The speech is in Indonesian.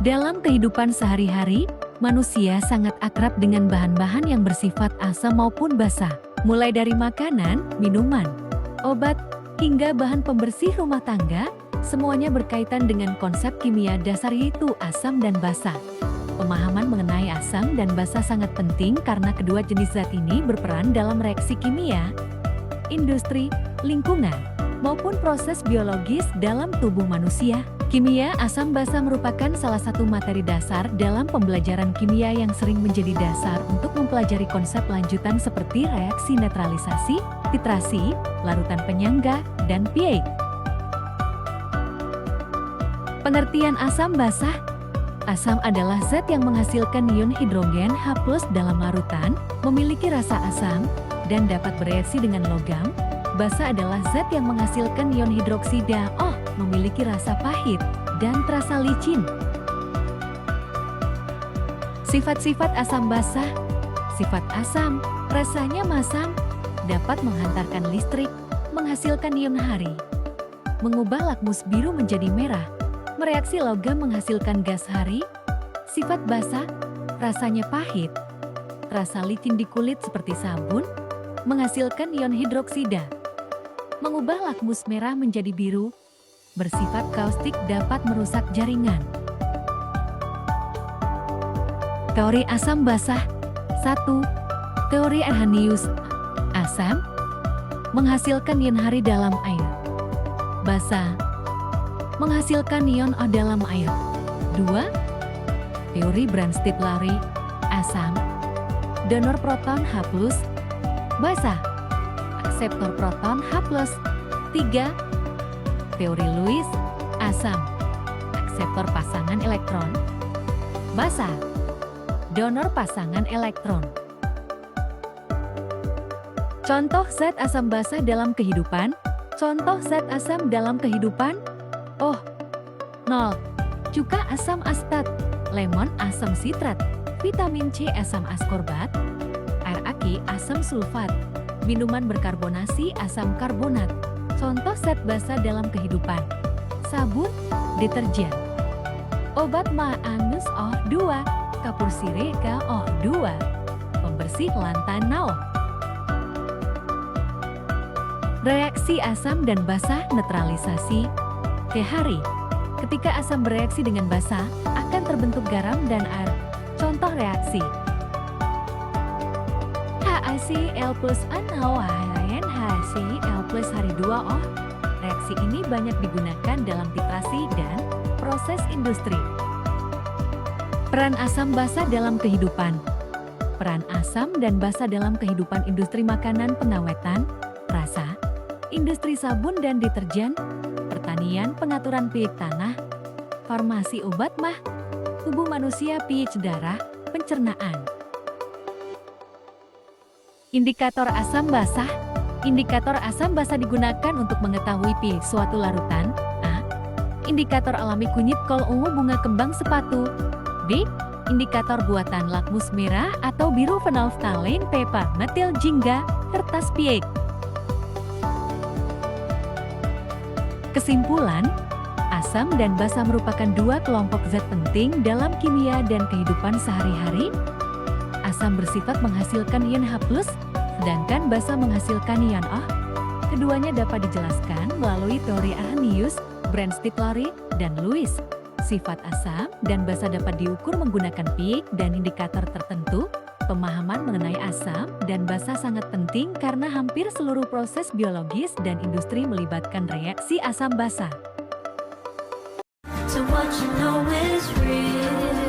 Dalam kehidupan sehari-hari, manusia sangat akrab dengan bahan-bahan yang bersifat asam maupun basa. Mulai dari makanan, minuman, obat, hingga bahan pembersih rumah tangga, semuanya berkaitan dengan konsep kimia dasar yaitu asam dan basa. Pemahaman mengenai asam dan basa sangat penting karena kedua jenis zat ini berperan dalam reaksi kimia, industri, lingkungan, maupun proses biologis dalam tubuh manusia. Kimia asam basa merupakan salah satu materi dasar dalam pembelajaran kimia yang sering menjadi dasar untuk mempelajari konsep lanjutan seperti reaksi netralisasi, titrasi, larutan penyangga, dan pH. Pengertian asam basa. Asam adalah zat yang menghasilkan ion hidrogen H+ dalam larutan, memiliki rasa asam, dan dapat bereaksi dengan logam. Basa adalah zat yang menghasilkan ion hidroksida O, memiliki rasa pahit, dan terasa licin. Sifat-sifat asam basa. Sifat asam, rasanya masam, dapat menghantarkan listrik, menghasilkan ion hari, mengubah lakmus biru menjadi merah, mereaksi logam menghasilkan gas hari. Sifat basa, rasanya pahit, terasa licin di kulit seperti sabun, menghasilkan ion hidroksida, mengubah lakmus merah menjadi biru, bersifat kaustik dapat merusak jaringan. Teori asam basa. 1. Teori Arrhenius. Asam menghasilkan ion hari dalam air. Basa menghasilkan ion O dalam air. 2. Teori Brand-Stiplary. Asam donor proton H+, basa akseptor proton H+. 3. Teori Lewis. Asam akseptor pasangan elektron, basa donor pasangan elektron. Contoh zat asam basa dalam kehidupan. Contoh zat asam dalam kehidupan: Oh, 0. Cuka asam astat, lemon asam sitrat, vitamin C asam askorbat, air aki asam sulfat, minuman berkarbonasi asam karbonat. Contoh zat basa dalam kehidupan: sabun, deterjen, obat manganus O2, kapur sirih KO2, pembersih lantai NaO. Reaksi asam dan basa netralisasi. Hari, ketika asam bereaksi dengan basa, akan terbentuk garam dan air. Contoh reaksi: HaCl plus NaOH HCl plus H2O. Reaksi ini banyak digunakan dalam titrasi dan proses industri. Peran asam basa dalam kehidupan. Peran asam dan basa dalam kehidupan industri makanan pengawetan, rasa, industri sabun dan deterjen, pertanian, pengaturan pH tanah, farmasi obat mah, tubuh manusia pH darah, pencernaan. Indikator asam basa. Indikator asam basa digunakan untuk mengetahui pH suatu larutan. A. Indikator alami kunyit kol ungu bunga kembang sepatu. B. Indikator buatan lakmus merah atau biru phenolphthalein pepa metil jingga kertas pH. Kesimpulan, asam dan basa merupakan dua kelompok zat penting dalam kimia dan kehidupan sehari-hari. Asam bersifat menghasilkan ion H+, sedangkan basa menghasilkan ion O. Keduanya dapat dijelaskan melalui teori Arrhenius, Brand-Stiplary, dan Lewis. Sifat asam dan basa dapat diukur menggunakan pH dan indikator tertentu. Pemahaman mengenai asam dan basa sangat penting karena hampir seluruh proses biologis dan industri melibatkan reaksi asam basa. So what you know is real.